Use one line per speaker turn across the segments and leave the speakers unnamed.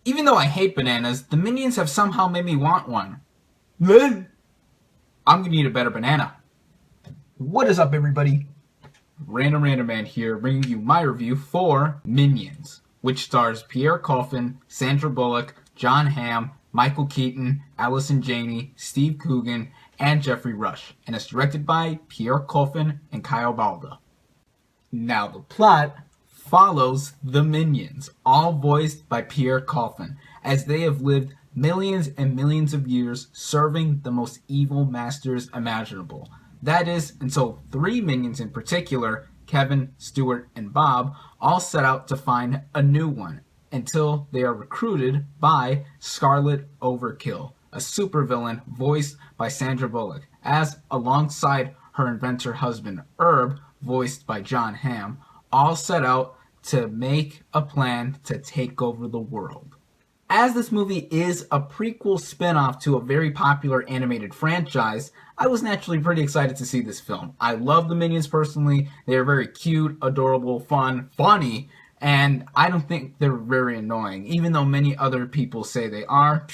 Even though I hate bananas, the Minions have somehow made me want one. I'm gonna need a better banana.
What is up, everybody?
RandomRandomMan here, bringing you my review for Minions, which stars Pierre Coffin, Sandra Bullock, Jon Hamm, Michael Keaton, Allison Janney, Steve Coogan, and Jeffrey Rush, and it's directed by Pierre Coffin and Kyle Balda. Now the plot follows the Minions, all voiced by Pierre Coffin, as they have lived millions and millions of years serving the most evil masters imaginable. That is, until three Minions in particular, Kevin, Stuart, and Bob, all set out to find a new one, until they are recruited by Scarlet Overkill, a supervillain voiced by Sandra Bullock, as alongside her inventor husband Herb, voiced by Jon Hamm, all set out to make a plan to take over the world. As this movie is a prequel spin-off to a very popular animated franchise, I was naturally pretty excited to see this film. I love the Minions personally. They are very cute, adorable, fun, funny, and I don't think they're very annoying. Even though many other people say they are,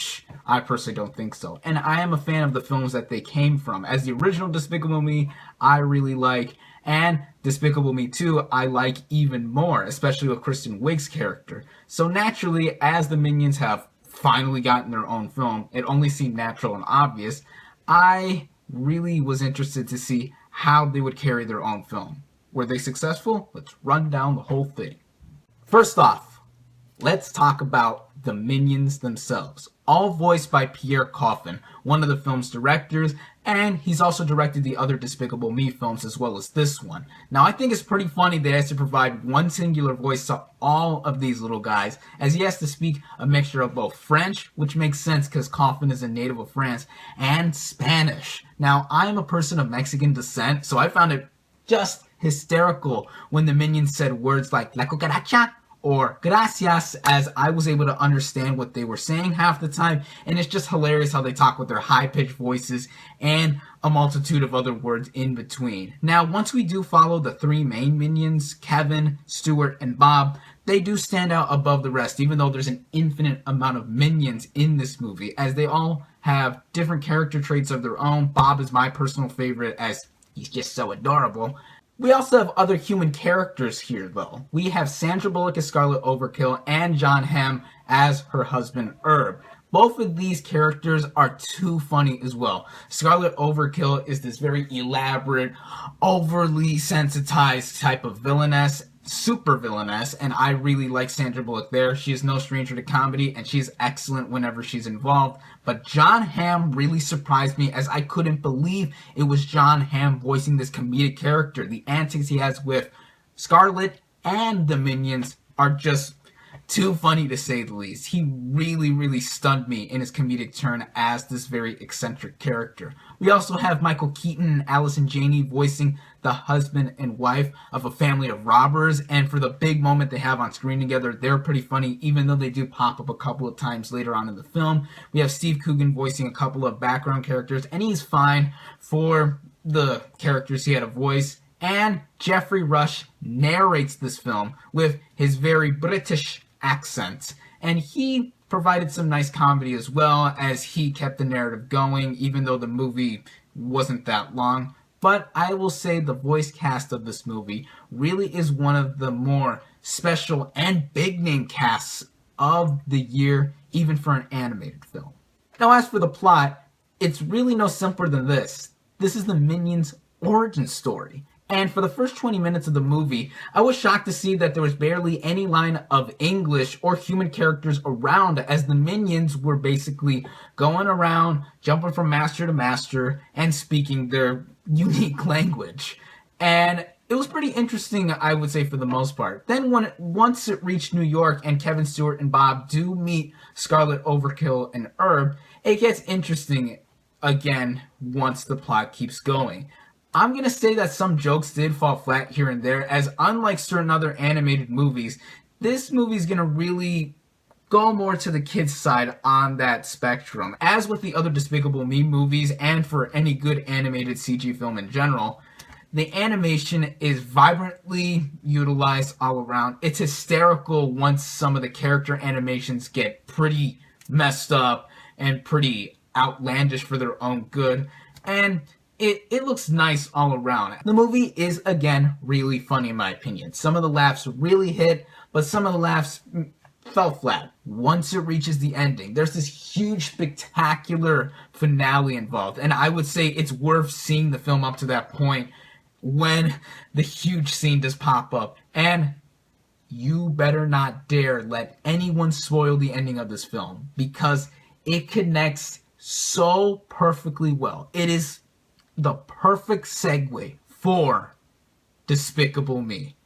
I personally don't think so. And I am a fan of the films that they came from. As the original Despicable Me, I really like, and Despicable Me 2, I like even more, especially with Kristen Wiig's character. So naturally, as the Minions have finally gotten their own film, it only seemed natural and obvious, I really was interested to see how they would carry their own film. Were they successful? Let's run down the whole thing. First off, let's talk about the Minions themselves, all voiced by Pierre Coffin, one of the film's directors, and he's also directed the other Despicable Me films as well as this one. Now, I think it's pretty funny that he has to provide one singular voice to all of these little guys, as he has to speak a mixture of both French, which makes sense because Coffin is a native of France, and Spanish. Now, I am a person of Mexican descent, so I found it just hysterical when the Minions said words like La Cucaracha or gracias, as I was able to understand what they were saying half the time, and it's just hilarious how they talk with their high-pitched voices and a multitude of other words in between. Now, once we do follow the three main Minions, Kevin, Stuart, and Bob, they do stand out above the rest, even though there's an infinite amount of Minions in this movie, as they all have different character traits of their own. Bob is my personal favorite, as he's just so adorable. We also have other human characters here, though. We have Sandra Bullock as Scarlet Overkill and Jon Hamm as her husband, Herb. Both of these characters are too funny as well. Scarlet Overkill is this very elaborate, overly sensitized type of villainess, super villainess, and I really like Sandra Bullock there. She is no stranger to comedy, and she's excellent whenever she's involved. But Jon Hamm really surprised me, as I couldn't believe it was Jon Hamm voicing this comedic character. The antics he has with Scarlet and the Minions are just too funny, to say the least. He really stunned me in his comedic turn as this very eccentric character. We also have Michael Keaton and Allison Janney voicing the husband and wife of a family of robbers, and for the big moment they have on screen together, they're pretty funny, even though they do pop up a couple of times later on in the film. We have Steve Coogan voicing a couple of background characters, and he's fine for the characters he had a voice. And Jeffrey Rush narrates this film with his very British accent, and he provided some nice comedy as well, as he kept the narrative going, even though the movie wasn't that long. But I will say the voice cast of this movie really is one of the more special and big name casts of the year, even for an animated film. Now, as for the plot, it's really no simpler than this. This is the Minions' origin story. And for the first 20 minutes of the movie, I was shocked to see that there was barely any line of English or human characters around, as the Minions were basically going around, jumping from master to master, and speaking their unique language. And it was pretty interesting, I would say, for the most part. Then once it reached New York and Kevin, Stuart, and Bob do meet Scarlet Overkill and Herb, it gets interesting again once the plot keeps going. I'm going to say that some jokes did fall flat here and there, as unlike certain other animated movies, this movie's going to really go more to the kids' side on that spectrum. As with the other Despicable Me movies, and for any good animated CG film in general, The animation is vibrantly utilized all around. It's hysterical once some of the character animations get pretty messed up and pretty outlandish for their own good. And it looks nice all around. The movie is, again, really funny in my opinion. Some of the laughs really hit, but some of the laughs fell flat once it reaches the ending. There's this huge, spectacular finale involved, and I would say it's worth seeing the film up to that point when the huge scene does pop up. And you better not dare let anyone spoil the ending of this film, because it connects so perfectly well. It is the perfect segue for Despicable Me.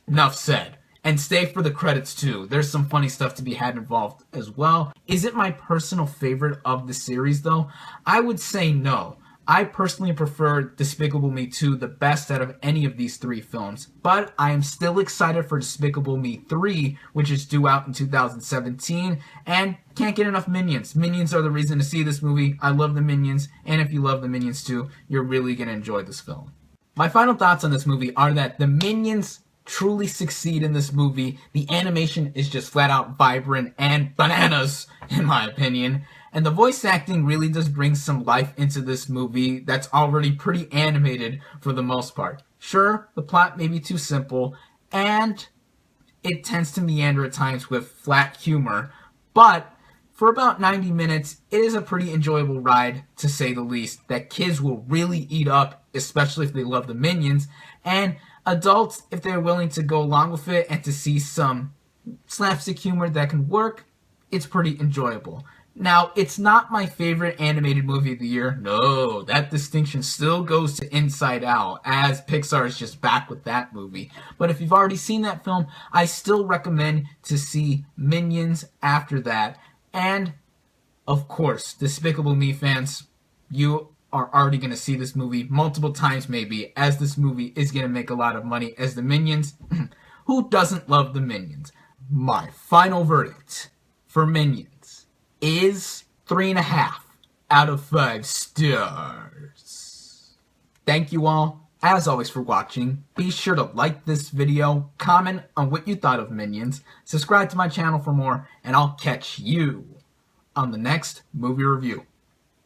Enough said. And stay for the credits too. There's some funny stuff to be had involved as well. Is it my personal favorite of the series though? I would say no. I personally prefer Despicable Me 2 the best out of any of these three films, but I am still excited for Despicable Me 3, which is due out in 2017, and can't get enough Minions. Minions are the reason to see this movie. I love the Minions, and if you love the Minions too, you're really going to enjoy this film. My final thoughts on this movie are that the Minions truly succeed in this movie. The animation is just flat out vibrant and bananas, in my opinion. And the voice acting really does bring some life into this movie that's already pretty animated for the most part. Sure, the plot may be too simple, and it tends to meander at times with flat humor, but for about 90 minutes, it is a pretty enjoyable ride, to say the least, that kids will really eat up, especially if they love the Minions, and adults, if they're willing to go along with it and to see some slapstick humor that can work, it's pretty enjoyable. Now, it's not my favorite animated movie of the year. No, that distinction still goes to Inside Out, as Pixar is just back with that movie. But if you've already seen that film, I still recommend to see Minions after that. And, of course, Despicable Me fans, you are already going to see this movie multiple times maybe, as this movie is going to make a lot of money as the Minions. Who doesn't love the Minions? My final verdict for Minions is 3.5 out of 5 stars. Thank you all, as always, for watching. Be sure to like this video, comment on what you thought of Minions, subscribe to my channel for more, and I'll catch you on the next movie review.